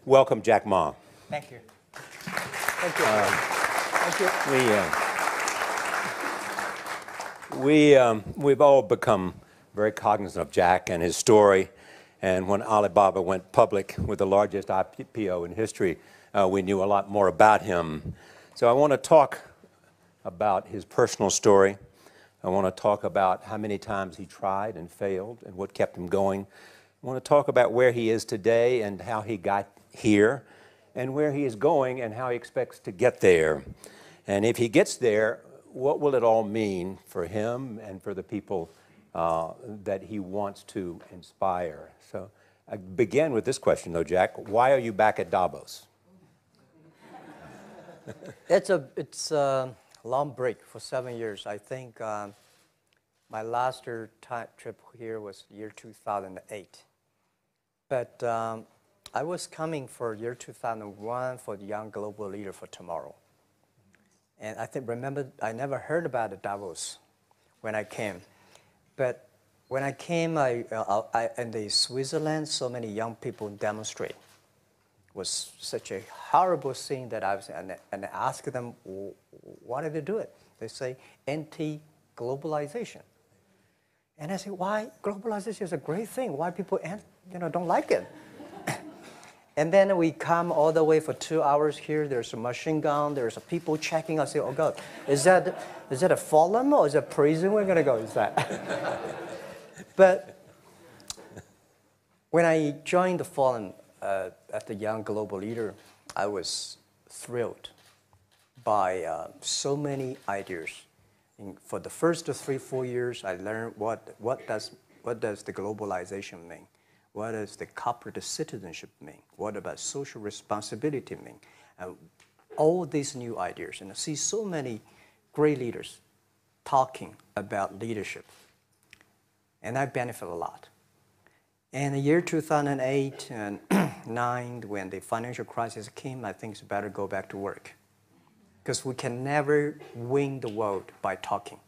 welcome Jack Ma. Thank you. Thank you. We've all become very cognizant of Jack and his story. And when Alibaba went public with the largest IPO in history, we knew a lot more about him. So I want to talk about his personal story. I want to talk about how many times he tried and failed and what kept him going. I want to talk about where he is today and how he got here, and where he is going and how he expects to get there. And if he gets there, what will it all mean for him and for the people that he wants to inspire? So I begin with this question, though, Jack. Why are you back at Davos? It's a long break for 7 years. I think my last trip here was year 2008. But I was coming for year 2001 for the Young Global Leader for Tomorrow. And remember, I never heard about the Davos when I came. But when I came, in the Switzerland, so many young people demonstrate. It was such a horrible thing that and I asked them, why did they do it? They say, anti-globalization. And I say, why? Globalization is a great thing. Why people don't like it? And then we come all the way for 2 hours here. There's a machine gun. There's people checking. I say, oh, God, is that a forum or is it a prison we're going to go? Is that? But when I joined the forum at the Young Global Leader, I was thrilled by so many ideas. For the first 3-4 years, I learned what does the globalization mean? What does the corporate citizenship mean? What about social responsibility mean? All these new ideas. And I see so many great leaders talking about leadership. And I benefit a lot. And the year 2008 and 2009, when the financial crisis came, I think it's better go back to work. Because we can never win the world by talking.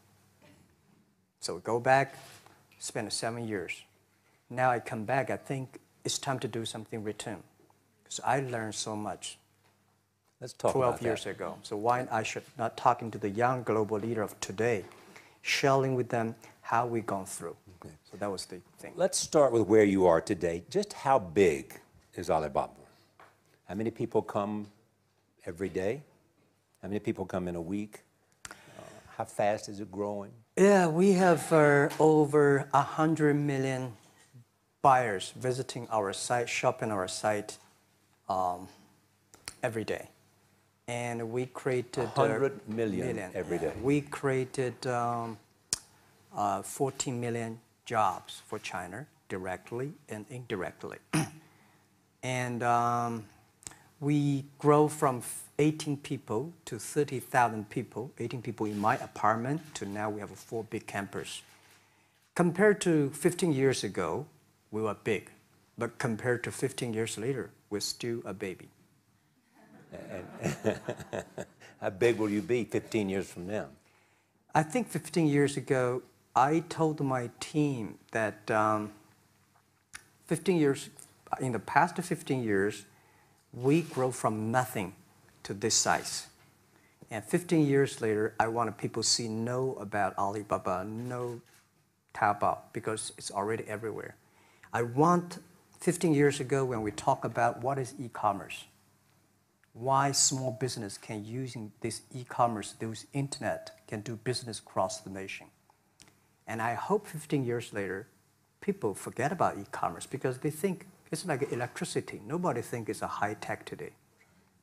So go back, spend 7 years. Now I come back, I think it's time to do something return. Because I learned so much. Let's talk 12 years ago. So why I should not talking to the young global leader of today, sharing with them how we've gone through. Okay. So that was the thing. Let's start with where you are today. Just how big is Alibaba? How many people come every day? How many people come in a week? How fast is it growing? Yeah, we have over 100 million buyers visiting our site, shopping our site every day. And we created 100 million every day. We created 14 million jobs for China, directly and indirectly. And we grow from 18 people to 30,000 people, 18 people in my apartment, to now we have a 4 big campus. Compared to 15 years ago, we were big. But compared to 15 years later, we're still a baby. How big will you be 15 years from now? I think 15 years ago, I told my team that 15 years, in the past 15 years, we grow from nothing to this size. And 15 years later, I want people to know about Alibaba, know Taobao, because it's already everywhere. I want 15 years ago when we talk about what is e-commerce, why small business can using this e-commerce, this internet, can do business across the nation. And I hope 15 years later, people forget about e-commerce because they think it's like electricity. Nobody thinks it's a high tech today.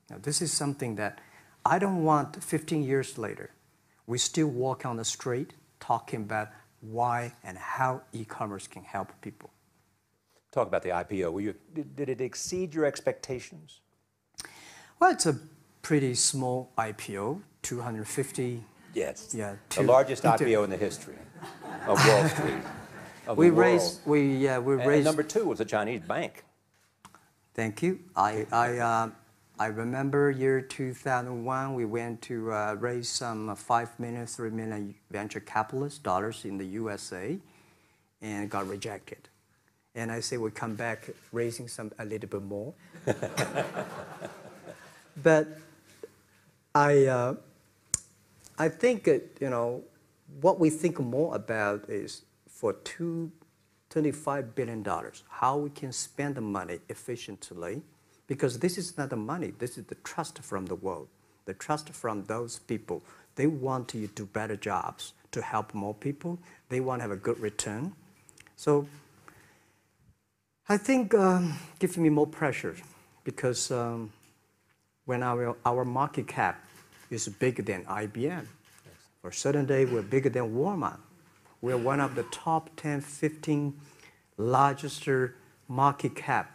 Now, this is something that I don't want 15 years later. We still walk on the street talking about why and how e-commerce can help people. Talk about the IPO. Did it exceed your expectations? Well, it's a pretty small IPO, 250. Yes. Yeah. The largest IPO in the history of Wall Street. We raised. And number 2 was a Chinese bank. Thank you. I remember year 2001. We went to raise some 5 million, 3 million venture capitalist dollars in the USA, and got rejected. And I say we come back raising a little bit more. But I think, what we think more about is for $25 billion, how we can spend the money efficiently, because this is not the money, this is the trust from the world, the trust from those people. They want you to do better jobs to help more people. They want to have a good return. So I think gives me more pressure, because when our market cap is bigger than IBM, for a certain day we're bigger than Walmart. We're one of the top 10, 15 largest market cap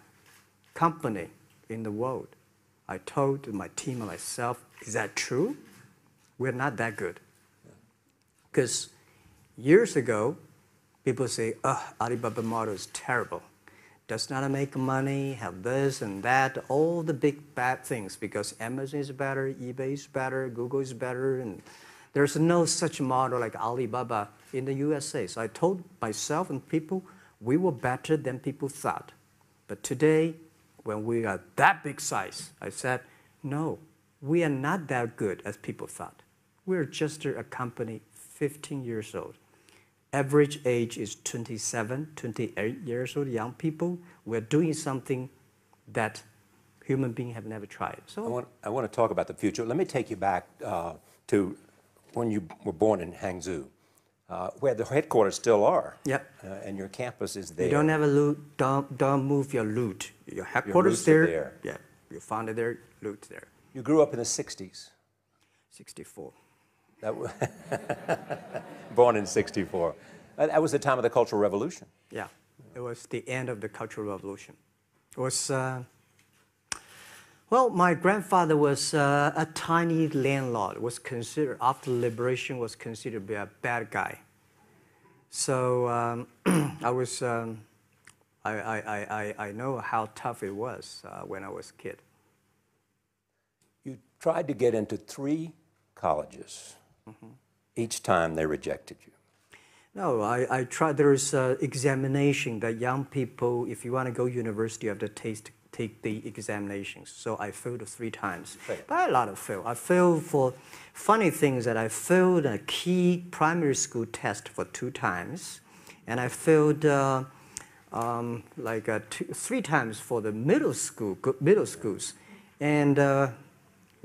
company in the world. I told my team and myself, is that true? We're not that good. Because years ago, people say, Alibaba model is terrible. Does not make money, have this and that, all the big bad things, because Amazon is better, eBay is better, Google is better, and there's no such model like Alibaba in the USA. So I told myself and people, we were better than people thought. But today, when we are that big size, I said, no, we are not that good as people thought. We're just a company 15 years old. Average age is 27, 28 years old, young people. We're doing something that human beings have never tried. So I want to talk about the future. Let me take you back to when you were born in Hangzhou, where the headquarters still are. Yep. And your campus is there. You don't have a loot, don't move your loot. Your headquarters your there. Yeah, you found it there, loot there. You grew up in the 60s. 64. Born in 64. That was the time of the Cultural Revolution. Yeah, it was the end of the Cultural Revolution. It was, well, my grandfather was a tiny landlord, was considered, after liberation, was considered to be a bad guy. So I know how tough it was when I was a kid. You tried to get into 3 colleges. Each time they rejected you. No, I tried. There is an examination that young people, if you want to go to university, you have to take the examinations. So I failed 3 times. Right. But a lot of fail. I failed for funny things that I failed a key primary school test for 2 times. And I failed 3 times for the middle schools. And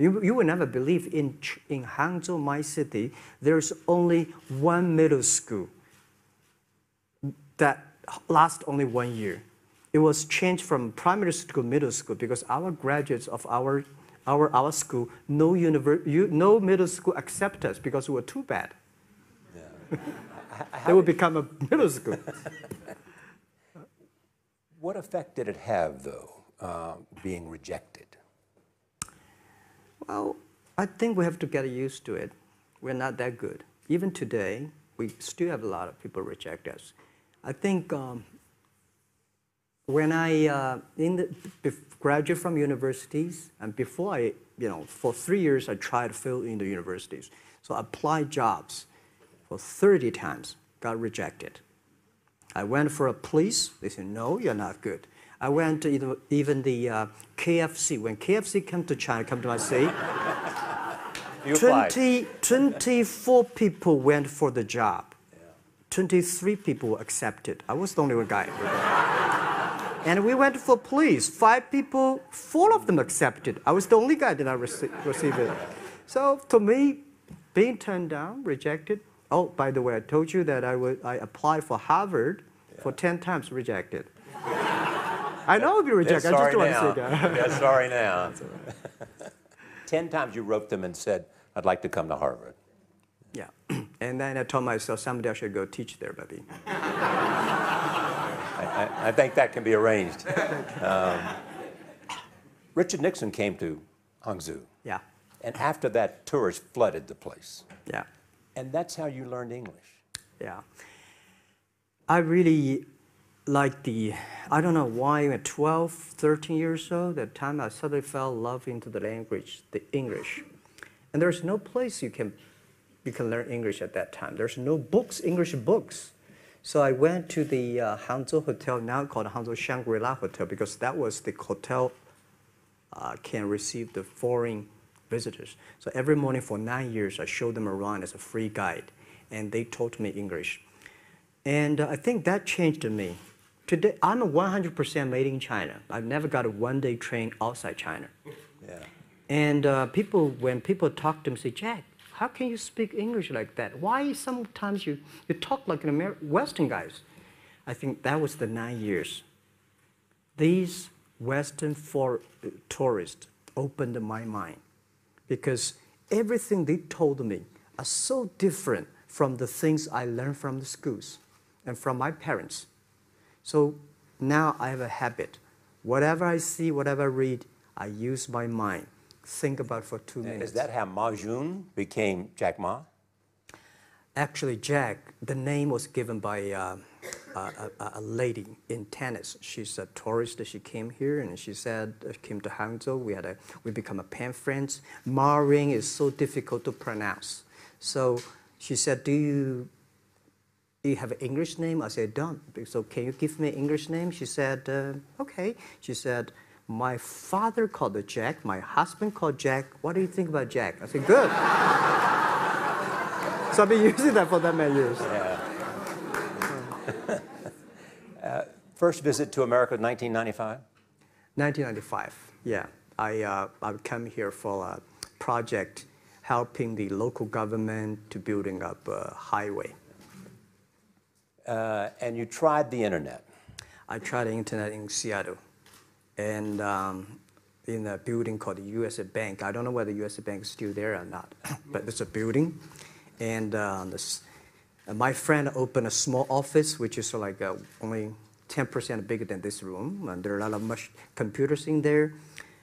you will never believe in Hangzhou, my city, there's only 1 middle school that lasts only 1 year. It was changed from primary school to middle school because our graduates of our school, no middle school accept us because we were too bad. Yeah. They would become a middle school. What effect did it have, though, being rejected? Well, I think we have to get used to it. We're not that good. Even today, we still have a lot of people reject us. I think when I graduated from universities, and before I, for 3 years, I tried to fill in the universities. So I applied jobs for 30 times, got rejected. I went for a police. They said, no, you're not good. I went to even the KFC. When KFC came to China, come to my city, 24 people went for the job. 23 people were accepted. I was the only one guy. And we went for police. 5 people, 4 of them accepted. I was the only guy that I received it. So to me, being turned down, rejected. Oh, by the way, I told you that I applied for Harvard for 10 times, rejected. I know I'll be rejected. I just don't want to say that. Yeah, sorry now. 10 times you wrote them and said, I'd like to come to Harvard. Yeah. And then I told myself, someday I should go teach there, maybe. I think that can be arranged. Richard Nixon came to Hangzhou. Yeah. And after that, tourists flooded the place. Yeah. And that's how you learned English. Yeah. I really like I don't know why, at 12, 13 years old, that time I suddenly fell in love into the language, the English. And there's no place you can learn English at that time. There's no books, English books. So I went to the Hangzhou Hotel, now called Hangzhou Shangri-La Hotel, because that was the hotel can receive the foreign visitors. So every morning for 9 years, I showed them around as a free guide, and they taught me English. And I think that changed me. Today, I'm 100% made in China. I've never got a one-day train outside China. Yeah. And when people talk to me, say, Jack, how can you speak English like that? Why sometimes you talk like an Western guys? I think that was the 9 years. These Western tourists opened my mind because everything they told me are so different from the things I learned from the schools and from my parents. So now I have a habit. Whatever I see, whatever I read, I use my mind. Think about for 2 minutes. Is that how Ma Jun became Jack Ma? Actually, Jack, the name was given by a lady in tennis. She's a tourist. She came here and she said, came to Hangzhou. We become a pen friends. Ma Ring is so difficult to pronounce. So she said, do you have an English name? I said, don't. So can you give me an English name? She said, okay. She said, my father called it Jack. My husband called Jack. What do you think about Jack? I said, good. So I've been using that for that many years. Yeah. First visit to America, 1995? 1995, yeah. I came here for a project helping the local government to building up a highway. And you tried the internet? I tried the internet in Seattle. And in a building called the U.S. Bank. I don't know whether the U.S. Bank is still there or not, but it's a building. And my friend opened a small office, which is like only 10% bigger than this room. And there are a lot of computers in there.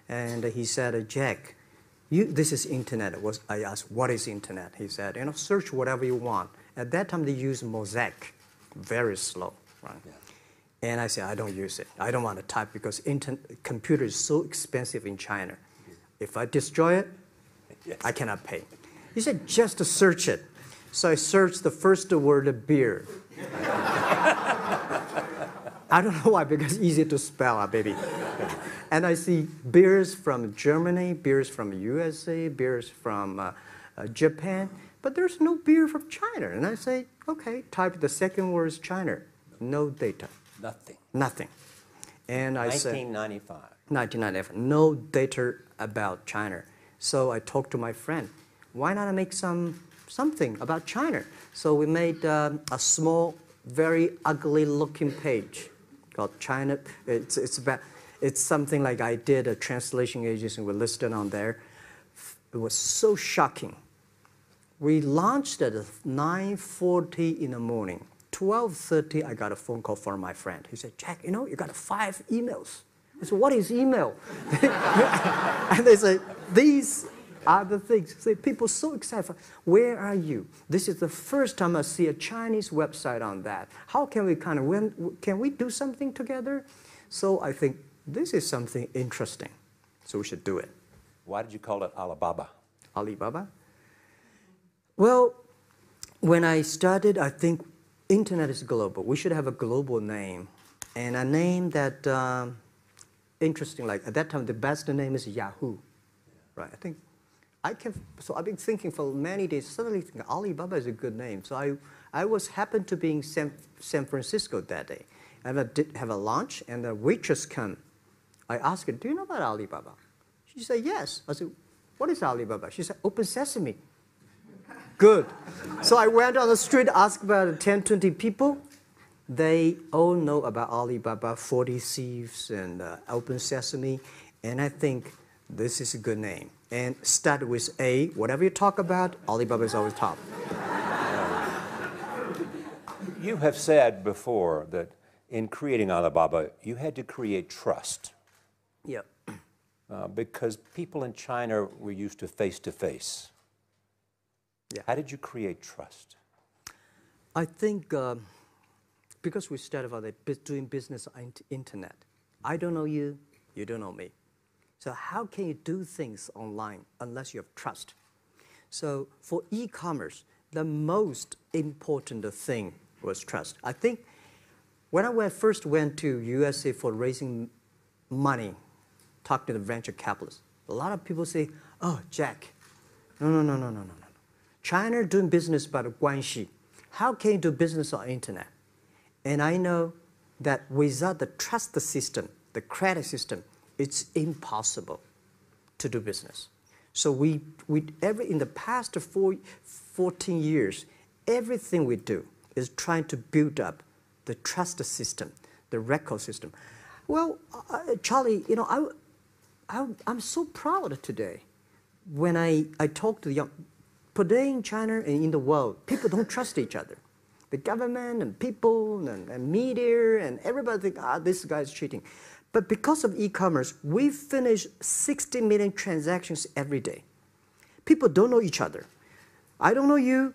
And he said, Jack, this is internet. I asked, what is internet? He said, search whatever you want. At that time, they used Mosaic, very slow, right? Yeah. And I said, I don't use it. I don't want to type because computer is so expensive in China. If I destroy it, yes, I cannot pay. He said, just to search it. So I searched the first word, beer. I don't know why, because it's easy to spell, baby. And I see beers from Germany, beers from USA, beers from Japan, but there's no beer from China. And I say, okay, type the second word is China. No data. Nothing. Nothing. And I 1995. said, 1995. No data about China. So I talked to my friend. Why not make something about China? So we made a small, very ugly-looking page called China. It's something like I did a translation agency. We listed on there. It was so shocking. We launched at 9:40 in the morning. 12:30, I got a phone call from my friend. He said, Jack, you got 5 emails. I said, what is email? And they say, these are the things. Say, people so excited. Where are you? This is the first time I see a Chinese website on that. How can we can we do something together? So I think this is something interesting. So we should do it. Why did you call it Alibaba? Alibaba? Well, when I started, I think internet is global. We should have a global name. And a name that, interesting, like at that time, the best name is Yahoo. Right? So I've been thinking for many days, suddenly think Alibaba is a good name. So I happened to be in San Francisco that day. And I did have a lunch, and the waitress came. I asked her, do you know about Alibaba? She said, yes. I said, what is Alibaba? She said, Open Sesame. Good. So I went on the street, asked about 10, 20 people. They all know about Alibaba, 40 Thieves, and Open Sesame. And I think this is a good name. And start with A. Whatever you talk about, Alibaba is always top. You have said before that in creating Alibaba, you had to create trust. Yeah. Because people in China were used to face-to-face. Yeah. How did you create trust? I think because we started out doing business on internet. I don't know you, you don't know me. So how can you do things online unless you have trust? So for e-commerce, the most important thing was trust. I think when I first went to USA for raising money, talk to the venture capitalists, a lot of people say, oh, Jack, no. China doing business by the guanxi. How can you do business on the internet? And I know that without the trust system, the credit system, it's impossible to do business. So in the past 14 years, everything we do is trying to build up the trust system, the record system. Well, Charlie, you know, I'm so proud today when I talk to the young. Today in China and in the world, people don't trust each other. The government and people and media and everybody think, this guy's cheating. But because of e-commerce, we finish 60 million transactions every day. People don't know each other. I don't know you,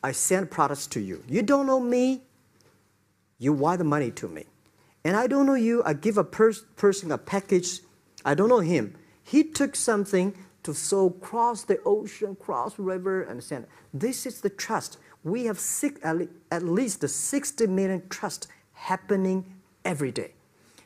I send products to you. You don't know me, you wire the money to me. And I don't know you, I give a person a package, I don't know him. He took something to cross the ocean, cross the river, and send. This is the trust. We have at least 60 million trust happening every day.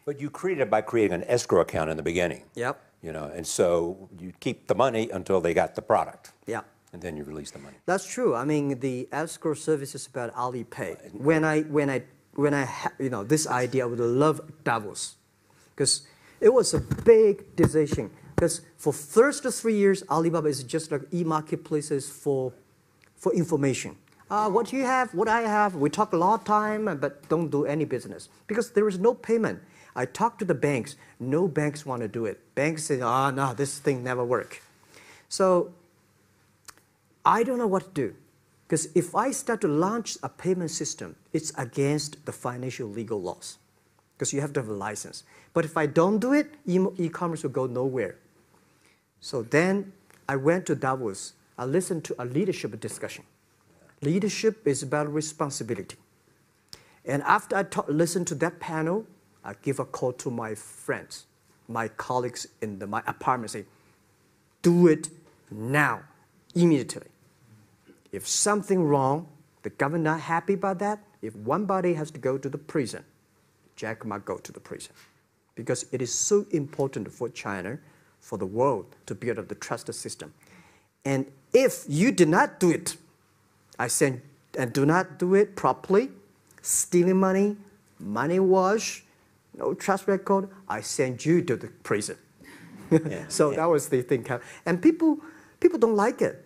But you created it by creating an escrow account in the beginning. Yep. You know, and so you keep the money until they got the product. Yeah. And then you release the money. That's true. I mean, the escrow service is about Alipay. When I had, you know, this idea, I would love Davos, because it was a big decision. Because for first 3 years, Alibaba is just like e-marketplaces for information. What do you have? What I have? We talk a lot of time, but don't do any business because there is no payment. I talk to the banks. No banks want to do it. Banks say, no, this thing never work. So I don't know what to do. Because if I start to launch a payment system, it's against the financial legal laws. Because you have to have a license. But if I don't do it, e-commerce will go nowhere. So then I went to Davos. I listened to a leadership discussion. Leadership is about responsibility. And after I listened to that panel, I give a call to my friends, my colleagues in my apartment, say, do it now, immediately. If something wrong, the government not happy about that, if one body has to go to the prison, Jack might go to the prison. Because it is so important for China, for the world, to build up the trust system. And if you did not do it, I said, and do not do it properly, stealing money, money wash, no trust record, I send you to the prison. That was the thing. And people don't like it.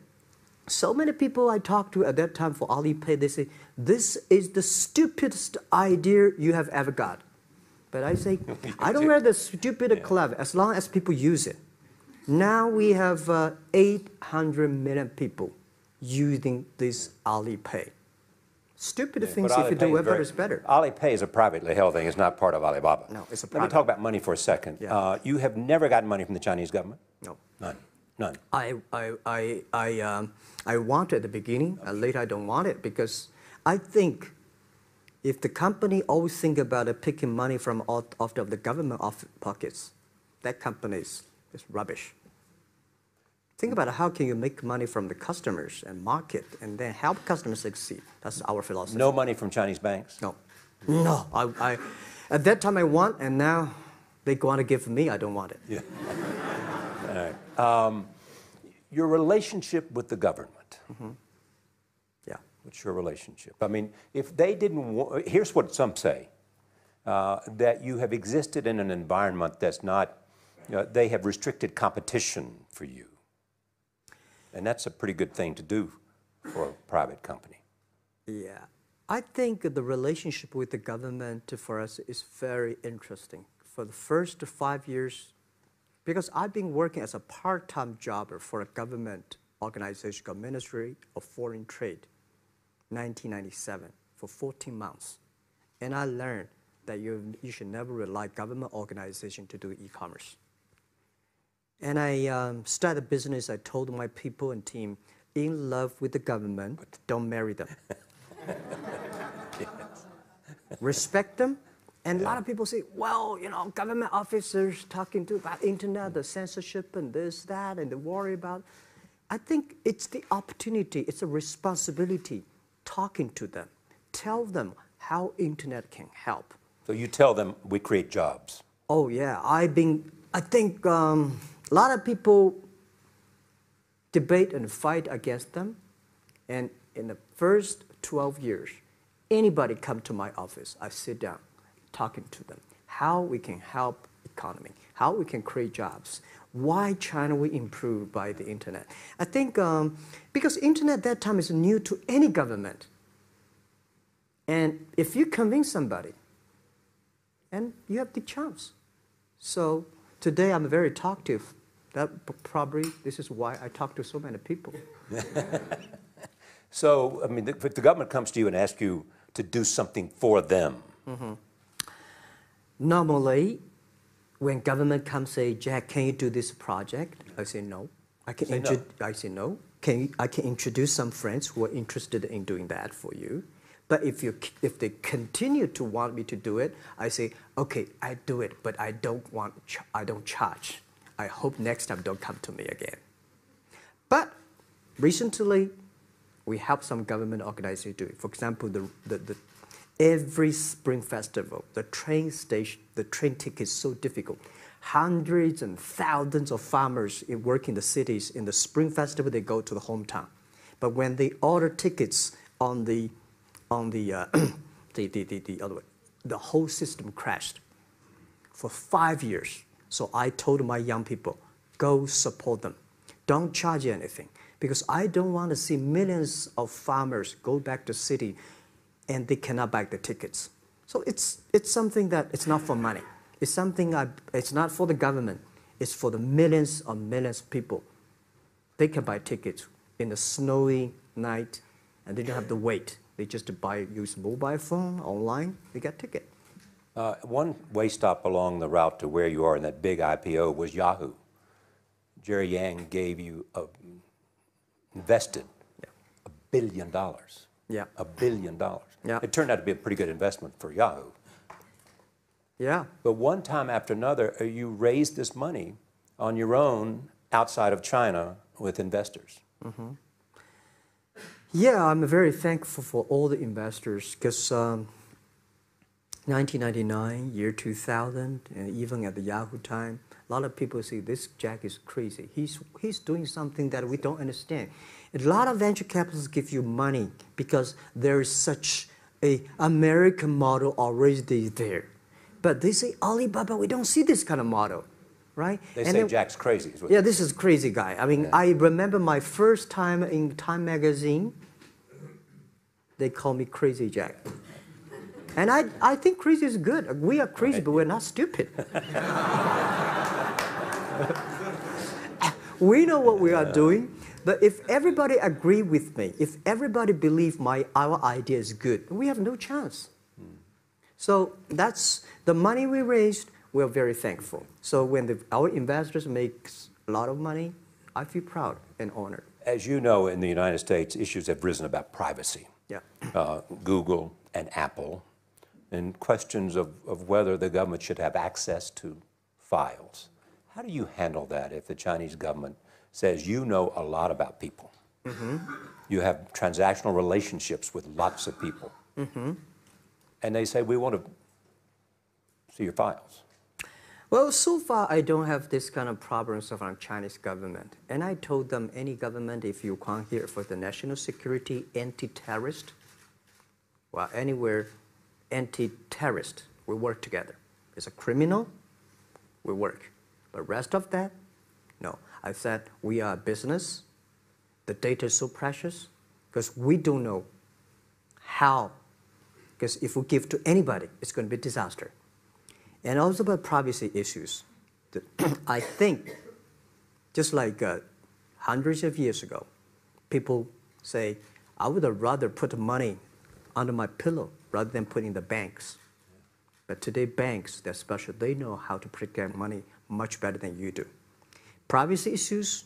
So many people I talked to at that time for Alipay, they say, this is the stupidest idea you have ever got. But I say, I don't wear the stupid clever as long as people use it. Now we have 800 million people using this Alipay. Stupid things, if you do it, is better. Alipay is a privately held thing. It's not part of Alibaba. No, it's a private. Let me talk about money for a second. Yeah. You have never gotten money from the Chinese government? No. None. None. I want it at the beginning, and later I don't want it, because I think if the company always think about picking money from out of the government pockets, that company is rubbish. Think about how can you make money from the customers and market and then help customers succeed. That's our philosophy. No money from Chinese banks? No. No. At that time I want, and now they want to give me, I don't want it. Yeah. All right. Your relationship with the government. Mm-hmm. Yeah. What's your relationship? I mean, if they didn't, here's what some say, that you have existed in an environment that's not, they have restricted competition for you. And that's a pretty good thing to do for a private company. Yeah. I think the relationship with the government for us is very interesting. For the first 5 years, because I've been working as a part-time jobber for a government organization called Ministry of Foreign Trade, 1997, for 14 months. And I learned that you should never rely on government organization to do e-commerce. And I started a business. I told my people and team, in love with the government, but don't marry them. Yes. Respect them. And a lot of people say, well, government officers talking about internet, the censorship and this, that, and they worry about. I think it's the opportunity, it's a responsibility talking to them. Tell them how internet can help. So you tell them we create jobs. Oh yeah, I think a lot of people debate and fight against them, and in the first 12 years, anybody come to my office, I sit down, talking to them, how we can help economy, how we can create jobs, why China will improve by the internet. I think because internet that time is new to any government, and if you convince somebody, and you have the chance. So today I'm very talkative. That probably this is why I talk to so many people. So, I mean, if the government comes to you and asks you to do something for them. Normally, when government comes say, Jack, can you do this project? I say no. I say no. I can introduce some friends who are interested in doing that for you. But if they continue to want me to do it, I say, okay, I do it, but I don't charge. I hope next time don't come to me again. But recently, we help some government organizations do it. For example, every Spring Festival, the train ticket is so difficult. Hundreds and thousands of farmers work in the cities. In the Spring Festival, they go to the hometown. But when they order tickets on the other way, the whole system crashed for 5 years. So I told my young people, go support them. Don't charge anything. Because I don't want to see millions of farmers go back to city and they cannot buy the tickets. So it's something that it's not for money. It's something it's not for the government. It's for the millions of people. They can buy tickets in the snowy night and they don't have to wait. They just use mobile phone, online, they get ticket. One way stop along the route to where you are in that big IPO was Yahoo. Jerry Yang gave you invested $1 billion. Yeah. $1 billion. Yeah. It turned out to be a pretty good investment for Yahoo. Yeah. But one time after another, you raised this money on your own outside of China with investors. Yeah, I'm very thankful for all the investors because 1999, year 2000, and even at the Yahoo time, a lot of people say this Jack is crazy. He's doing something that we don't understand. A lot of venture capitalists give you money because there is such a American model already there. But they say, Alibaba, we don't see this kind of model, right? They say Jack's crazy. Yeah, this is crazy guy. I mean, I remember my first time in Time magazine, they call me Crazy Jack. And I think crazy is good. We are crazy, but we're not stupid. We know what we are doing, but if everybody agree with me, if everybody believe our idea is good, we have no chance. So that's the money we raised. We're very thankful. So when our investors make a lot of money, I feel proud and honored. As you know, in the United States, issues have risen about privacy. Yeah. Google and Apple, and questions of whether the government should have access to files. How do you handle that if the Chinese government says you know a lot about people? You have transactional relationships with lots of people. And they say, we want to see your files. Well, so far, I don't have this kind of problems from the Chinese government. And I told them, any government, if you come here for the national security, anti-terrorist, well, anywhere, anti-terrorist, we work together. It's a criminal, we work. But rest of that, no. I said, we are a business. The data is so precious because we don't know how. Because if we give to anybody, it's going to be a disaster. And also about privacy issues. I think, just like hundreds of years ago, people say, I would rather put money under my pillow rather than put in the banks. But today, banks, they're special. They know how to protect money much better than you do. Privacy issues,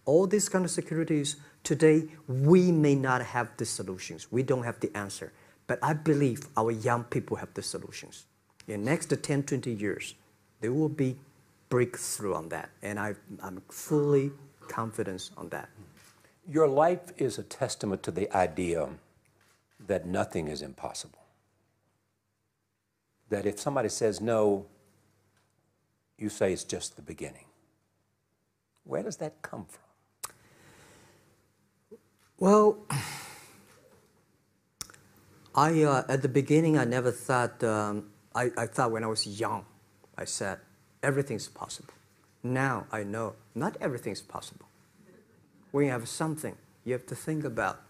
all these kind of securities, today, we may not have the solutions. We don't have the answer. But I believe our young people have the solutions. In the next 10, 20 years, there will be breakthrough on that. And I'm fully confident on that. Your life is a testament to the idea that nothing is impossible. that if somebody says no, you say it's just the beginning. Where does that come from? Well, at the beginning, I never thought, I thought when I was young, I said, everything's possible. Now I know not everything's possible. When you have something, you have to think about,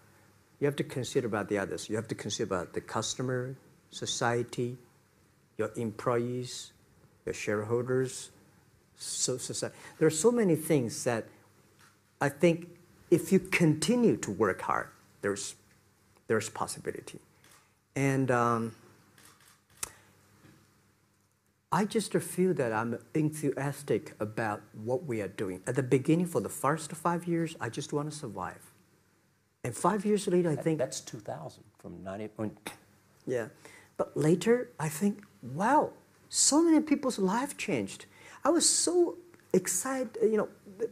you have to consider about the others. You have to consider about the customer, society, your employees, your shareholders, society. There are so many things that I think if you continue to work hard, there's possibility. And I just feel that I'm enthusiastic about what we are doing. At the beginning, for the first 5 years, I just want to survive. And 5 years later, I think... That's 2000, from 90... Yeah. But later, I think, wow, so many people's life changed. I was so excited, you know,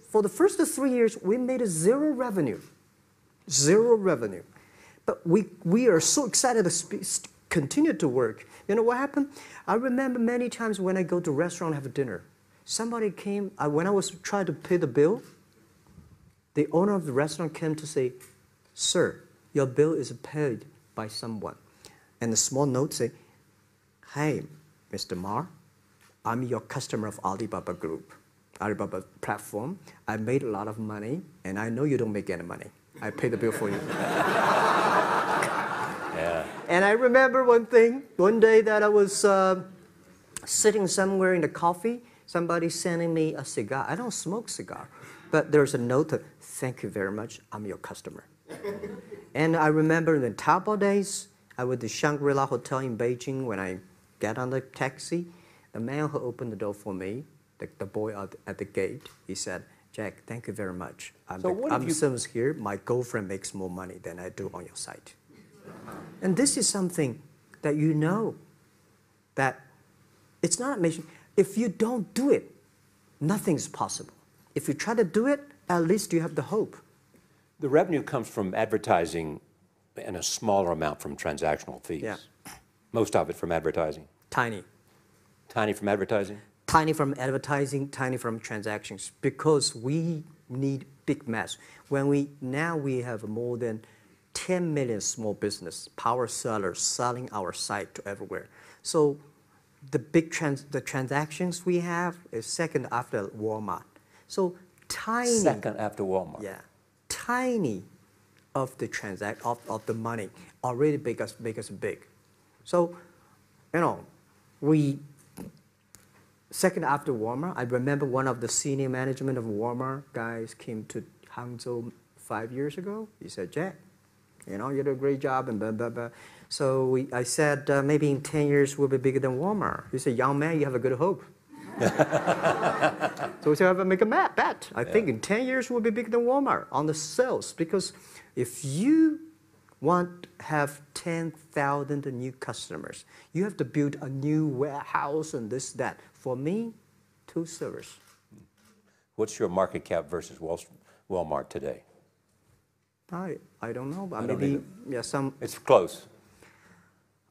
for the first 3 years, we made zero revenue. Zero revenue. But we are so excited to continue to work. You know what happened? I remember many times when I go to a restaurant and have dinner, somebody came, when I was trying to pay the bill, the owner of the restaurant came to say, "Sir, your bill is paid by someone." And the small note say, "Hey, Mr. Ma, I'm your customer of Alibaba Group, Alibaba platform. I made a lot of money, and I know you don't make any money. I pay the bill for you." Yeah. And I remember one day that I was sitting somewhere in the coffee, somebody sending me a cigar. I don't smoke cigar, but there's a note that, "Thank you very much, I'm your customer." And I remember in the Taobao days, I was at the Shangri-La Hotel in Beijing. When I get on the taxi, the man who opened the door for me, the boy at the gate, he said, "Jack, thank you very much. I'm service here. My girlfriend makes more money than I do on your site." And this is something that you know, that it's not a mission. If you don't do it, nothing's possible. If you try to do it, at least you have the hope. The revenue comes from advertising and a smaller amount from transactional fees. Yeah. Most of it from advertising. Tiny. Tiny from advertising? Tiny from advertising, tiny from transactions, because we need big mass. Now we have more than 10 million small business power sellers selling our site to everywhere. So the transactions we have is second after Walmart. So tiny. Second after Walmart. Yeah, tiny of the of the money already make us big. So, you know, second after Walmart. I remember one of the senior management of Walmart guys came to Hangzhou 5 years ago. He said, "Jack, you know, you did a great job," and blah, blah, blah. So I said, maybe in 10 years we'll be bigger than Walmart. He said, "Young man, you have a good hope." So we said, make a bet. I think in 10 years we'll be bigger than Walmart on the sales. Because if you want to have 10,000 new customers, you have to build a new warehouse and this, that. For me, 2 servers. What's your market cap versus Walmart today? I don't know, but I don't maybe either. It's close.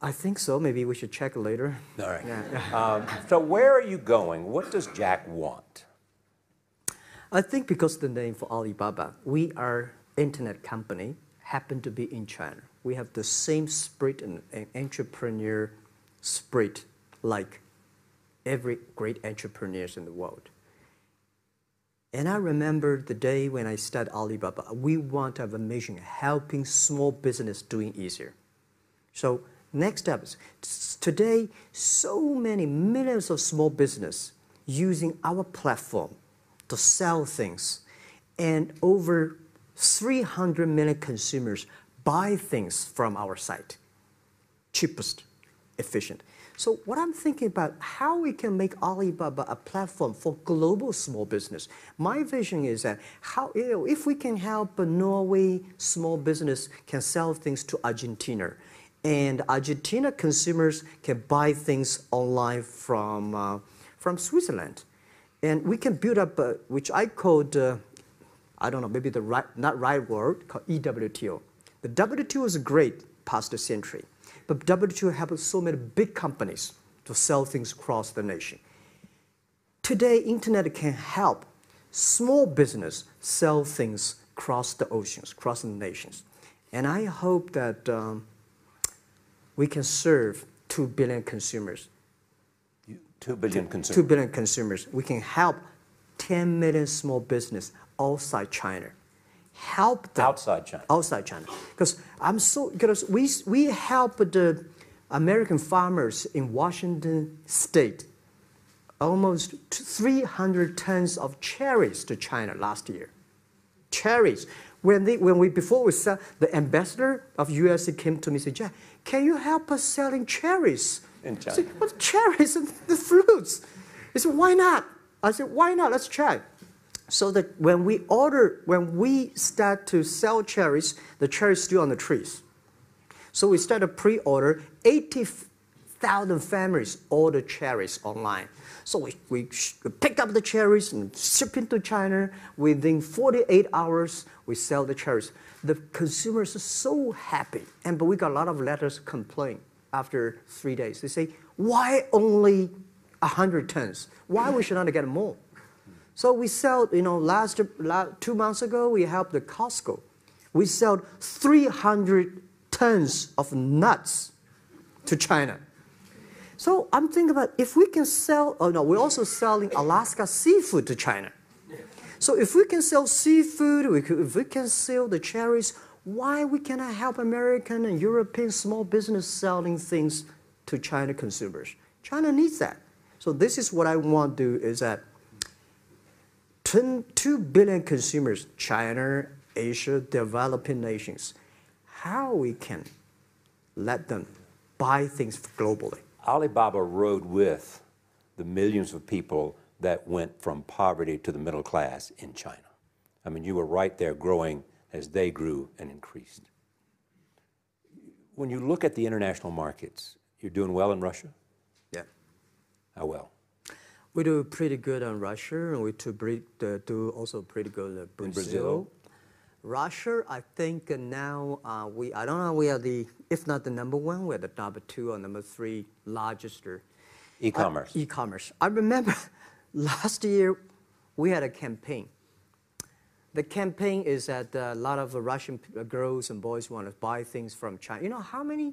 I think so. Maybe we should check later. All right. Yeah. So where are you going? What does Jack want? I think because of the name for Alibaba, we are internet company, happen to be in China. We have the same spirit and entrepreneur spirit like every great entrepreneurs in the world. And I remember the day when I started Alibaba, we want to have a mission helping small business doing easier. So next step is today, so many millions of small business using our platform to sell things, and over 300 million consumers buy things from our site. Cheapest, efficient. So what I'm thinking about, how we can make Alibaba a platform for global small business. My vision is that if we can help a Norway small business can sell things to Argentina, and Argentina consumers can buy things online from Switzerland. And we can build up, which I called, I don't know, maybe not right word, called EWTO. The WTO is great past the century, but WTO helps so many big companies to to sell things across the nation. Today, internet can help small business sell things across the oceans, across the nations. And I hope that we can serve 2 billion consumers. 2 billion consumers. 2 billion consumers. We can help 10 million small business outside China. Help them. Outside China. Outside China. Because we help the American farmers in Washington State almost 300 tons of cherries to China last year. Cherries. Before we sell, the ambassador of USA came to me and said, Jack, can you help us selling cherries? In China. I said, what cherries and the fruits? He said, why not? I said, why not? Let's try. So that when we start to sell cherries, the cherries still on the trees. So we start a pre-order, 80,000 families order cherries online. So we pick up the cherries and ship into China. Within 48 hours, we sell the cherries. The consumers are so happy. But we got a lot of letters complaint after 3 days. They say, why only 100 tons? Why we should not get more? So we sell, 2 months ago, we helped the Costco. We sold 300 tons of nuts to China. So I'm thinking about if we can sell, we're also selling Alaska seafood to China. So if we can sell seafood, if we can sell the cherries, why we cannot help American and European small business selling things to China consumers? China needs that. So this is what I want to do is that 2 billion consumers, China, Asia, developing nations, how we can let them buy things globally. Alibaba rode with the millions of people that went from poverty to the middle class in China. I mean, you were right there growing as they grew and increased. When you look at the international markets, you're doing well in Russia? Yeah. How well? We do pretty good in Russia, and we do also pretty good in Brazil. In Brazil? Russia, I think now I don't know, we are if not the number 1, we're the number 2 or number 3 largest. E-commerce. E-commerce. I remember last year we had a campaign. The campaign is that a lot of Russian girls and boys want to buy things from China. You know how many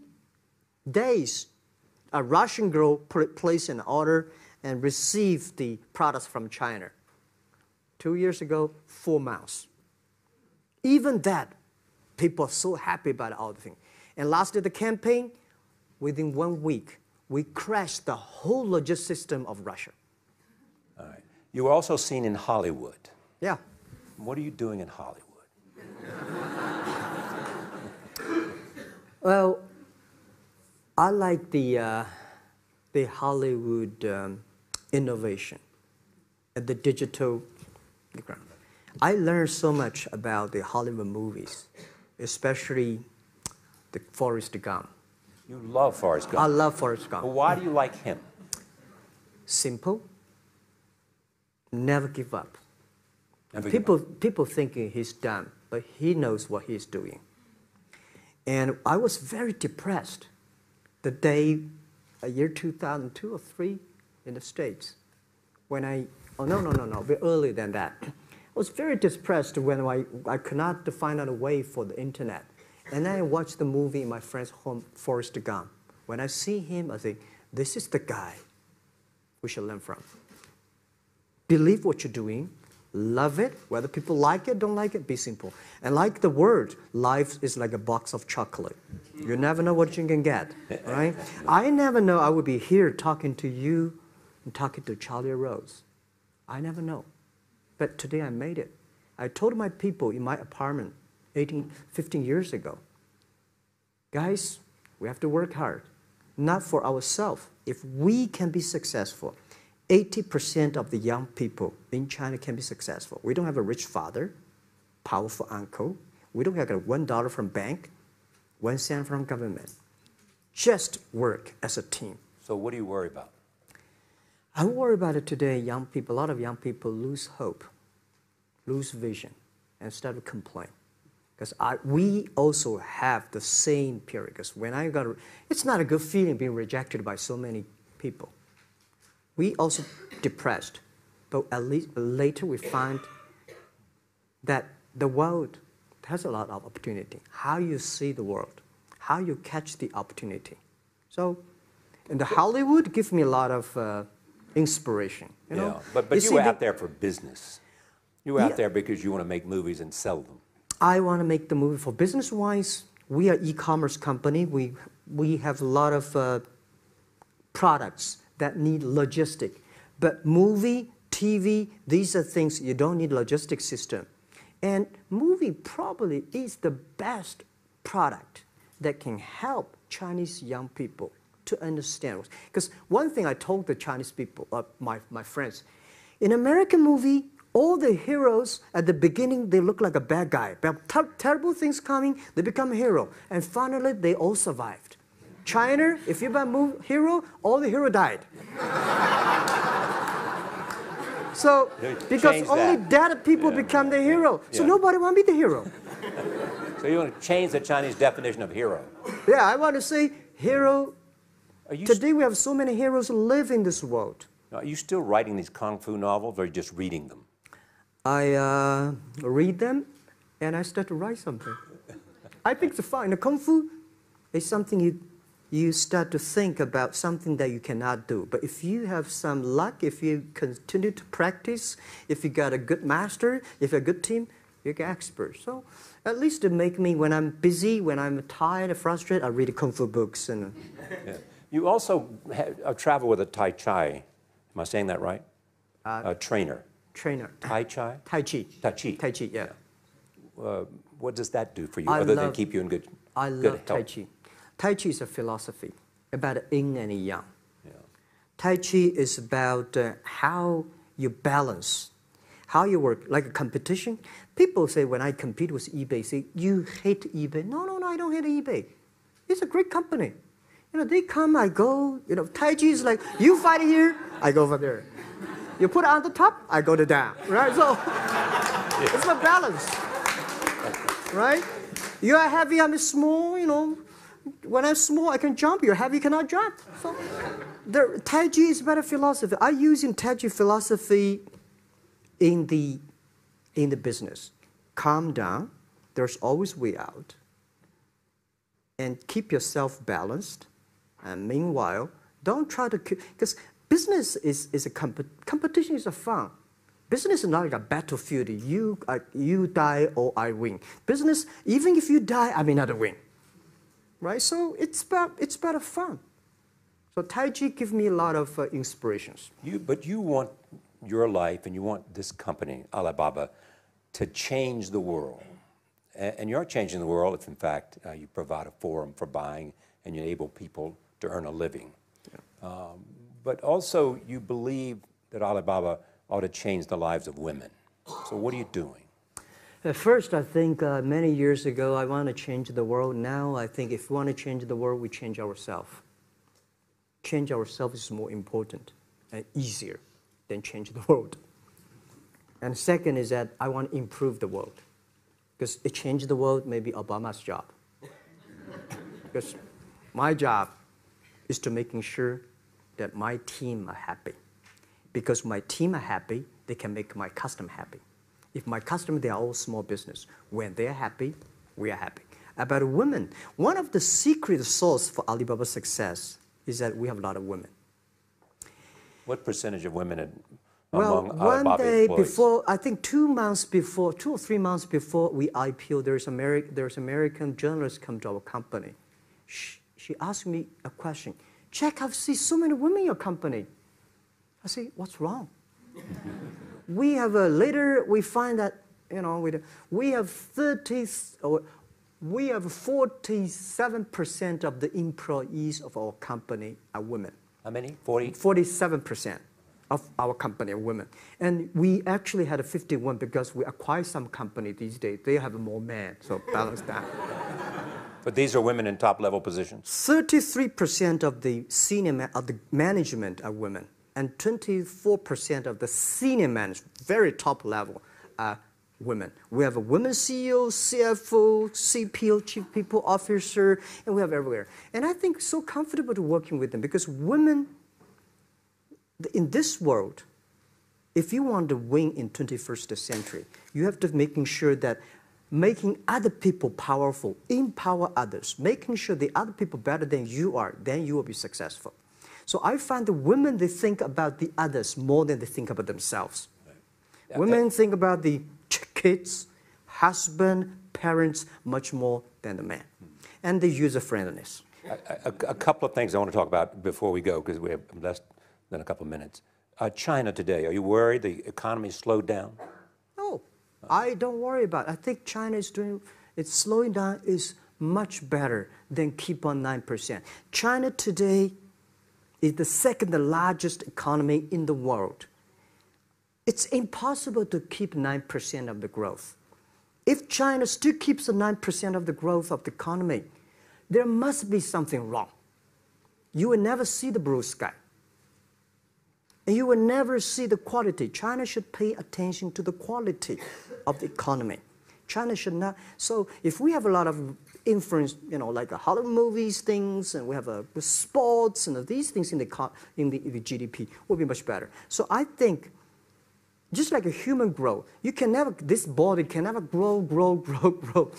days a Russian girl placed an order and received the products from China? 2 years ago, 4 months. Even that, people are so happy about all the thing. And last year, the campaign, within 1 week, we crashed the whole logistics system of Russia. All right. You were also seen in Hollywood. Yeah. What are you doing in Hollywood? Well, I like the Hollywood innovation and the digital background. I learned so much about the Hollywood movies, especially the Forrest Gump. You love Forrest Gump. I love Forrest Gump. Well, why do you like him? Simple. Never give up. Never give up. People thinking he's done, but he knows what he's doing. And I was very depressed the day, year 2002 or 3 in the States, when a bit earlier than that. I was very depressed when I could not find out a way for the internet. And then I watched the movie in my friend's home, Forrest Gump. When I see him, I think, this is the guy we should learn from. Believe what you're doing, love it, whether people like it, don't like it, be simple. And like the word, life is like a box of chocolate. You never know what you can get, right? I never know I would be here talking to you and talking to Charlie Rose. I never know. But today I made it. I told my people in my apartment 15 years ago, guys, we have to work hard, not for ourselves. If we can be successful, 80% of the young people in China can be successful. We don't have a rich father, powerful uncle. We don't have $1 from bank, 1 cent from government. Just work as a team. So what do you worry about? I worry about it today. Young people, a lot of young people lose hope, lose vision, and start to complain. Because we also have the same period. Because when it's not a good feeling being rejected by so many people. We also depressed, but at least later we find that the world has a lot of opportunity. How you see the world, how you catch the opportunity. So, and the Hollywood gives me a lot of inspiration. You know? But you were out there for business. You were out there because you want to make movies and sell them. I want to make the movie for business-wise. We are e-commerce company. We have a lot of products that need logistic. But movie, TV, these are things you don't need logistic system. And movie probably is the best product that can help Chinese young people to understand. Because one thing I told the Chinese people, my friends, in American movie, all the heroes at the beginning, they look like a bad guy. Terrible things coming, they become a hero. And finally, they all survived. China, if you're a hero, all the hero died. So, because only dead people become the hero. So nobody want to be the hero. So you want to change the Chinese definition of hero? Yeah, I want to say hero. Today we have so many heroes live in this world. Are you still writing these kung fu novels, or are you just reading them? I read them, and I start to write something. I think it's fun. The kung fu is something you start to think about something that you cannot do. But if you have some luck, if you continue to practice, if you got a good master, if you're a good team, you get expert. So at least to make me, when I'm busy, when I'm tired or frustrated, I read kung fu books. And You also travel with a Tai Chi. Am I saying that right? A trainer. Tai Chi? Tai Chi. Tai Chi. Tai Chi, yeah. What does that do for you, other than keep you in good health? I love Tai Chi. Tai Chi is a philosophy about yin and yang. Yeah. Tai Chi is about how you balance, how you work, like a competition. People say when I compete with eBay, say, you hate eBay. No, I don't hate eBay. It's a great company. You know, they come, I go. You know, Tai Chi is like, you fight here, I go over there. You put it on the top, I go to down, right? So it's a balance, right? You are heavy, I'm small, you know. When I'm small, I can jump. You're heavy, you cannot jump. So the Tai Chi is about a philosophy. I use in Tai Chi philosophy in the business. Calm down. There's always way out. And keep yourself balanced. And meanwhile, don't try to, because business is a competition is a fun. Business is not like a battlefield. You die or I win. Business, even if you die, I may not win. Right? So it's about fun. So Tai Chi gives me a lot of inspirations. But you want your life and you want this company, Alibaba, to change the world. And you're changing the world if, in fact, you provide a forum for buying and you enable people to earn a living. Yeah. But also, you believe that Alibaba ought to change the lives of women. So what are you doing? At first, I think many years ago, I want to change the world. Now, I think if we want to change the world, we change ourselves. Change ourselves is more important and easier than change the world. And second is that I want to improve the world. Because it changed the world may be Obama's job. Because my job is to making sure that my team are happy. Because my team are happy, they can make my customer happy. If my customer, they are all small business. When they're happy, we are happy. About women, one of the secret source for Alibaba's success is that we have a lot of women. What percentage of women among Alibaba's one day employees? Before, I think 2 or 3 months before we IPO, there's American journalist come to our company. She asked me a question. Jack, I've seen so many women in your company. I say, what's wrong? We have later we find that we have 47% of the employees of our company are women. How many? 40? 47% of our company are women. And we actually had a 51 because we acquired some company these days. They have more men, so balance that. But these are women in top-level positions? 33% of the management are women. And 24% of the senior management, very top level, are women. We have a women CEO, CFO, CPO, Chief People Officer, and we have everywhere. And I think so comfortable to working with them because women in this world, if you want to win in 21st century, you have to making sure that making other people powerful, empower others, making sure the other people better than you are, then you will be successful. So I find the women, they think about the others more than they think about themselves. Right. Women think about the kids, husband, parents, much more than the man. And the user-friendliness. A couple of things I want to talk about before we go, because we have less than a couple of minutes. China today, are you worried the economy slowed down? No, I don't worry about it. I think China is doing, it's slowing down is much better than keep on 9%. China today is the second largest economy in the world. It's impossible to keep 9% of the growth. If China still keeps the 9% of the growth of the economy, there must be something wrong. You will never see the blue sky. And you will never see the quality. China should pay attention to the quality of the economy. China should not. So if we have a lot of influence, like the Hollywood movies, things, and we have sports and these things in the GDP, will be much better. So I think, just like a human growth, this body can never grow.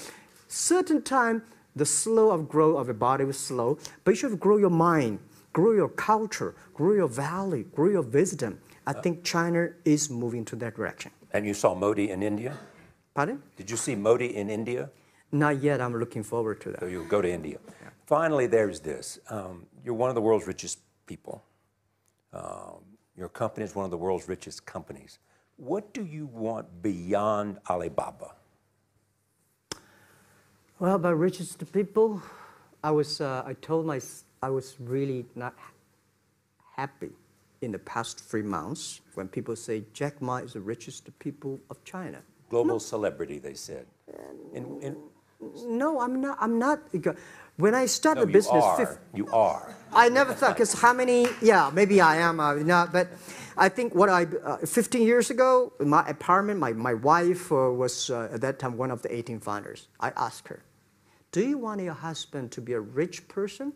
Certain time, the slow of growth of a body is slow, but you should grow your mind, grow your culture, grow your value, grow your wisdom. I think China is moving to that direction. And you saw Modi in India? Pardon? Did you see Modi in India? Not yet. I'm looking forward to that. So you'll go to India. Yeah. Finally, there's this. You're one of the world's richest people. Your company is one of the world's richest companies. What do you want beyond Alibaba? Well, about richest people, I was really not happy in the past 3 months when people say Jack Ma is the richest people of China. Global celebrity, they said. No, I'm not. When I started the business, you are. I never thought, because how many? Yeah, maybe I am. Not, but I think 15 years ago, in my apartment, my wife was at that time one of the 18 founders. I asked her, "Do you want your husband to be a rich person?"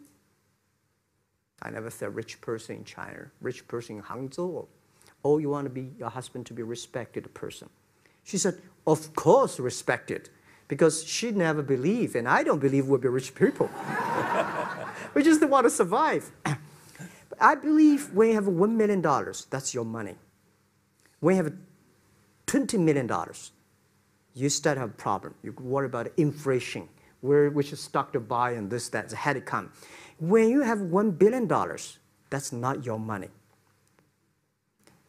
I never said rich person in China, rich person in Hangzhou, or you want your husband to be a respected person. She said, "Of course, respected." Because she never believed, and I don't believe we'll be rich people. We just want to survive. But I believe when you have $1 million, that's your money. When you have $20 million, you start to have a problem. You worry about inflation, which stock to buy and this, that, had to come. When you have $1 billion, that's not your money.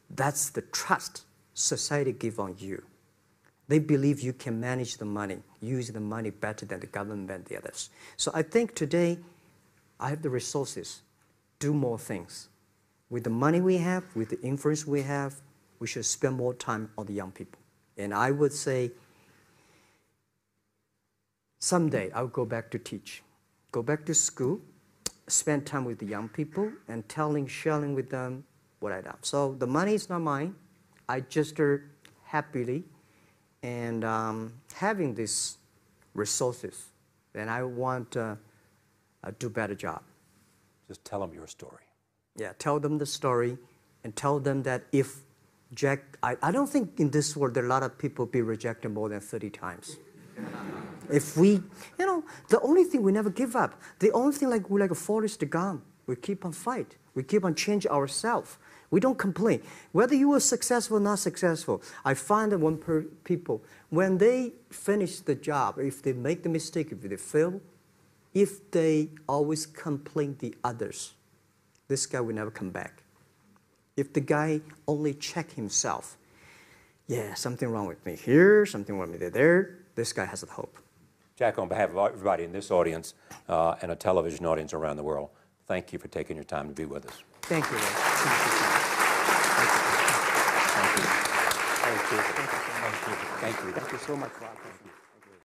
That's the trust society gives on you. They believe you can manage the money, use the money better than the government and the others. So I think today, I have the resources, do more things. With the money we have, with the influence we have, we should spend more time on the young people. And I would say, someday I'll go back to teach. Go back to school, spend time with the young people, and sharing with them what I've done. So the money is not mine. I just happily and having these resources, then I want to do a better job. Just tell them your story. Yeah, tell them the story and tell them that if Jack, I don't think in this world there are a lot of people be rejected more than 30 times. If we, the only thing we never give up, the only thing we're like a Forrest Gump, we keep on fight. We keep on changing ourselves. We don't complain. Whether you were successful or not successful, I find that people, when they finish the job, if they make the mistake, if they fail, if they always complain the others, this guy will never come back. If the guy only check himself, yeah, something wrong with me here, something wrong with me there, this guy has a hope. Jack, on behalf of everybody in this audience and a television audience around the world, thank you for taking your time to be with us. Thank you. Thank you. Thank you. Thank you. Thank you. Thank you so much, Rob.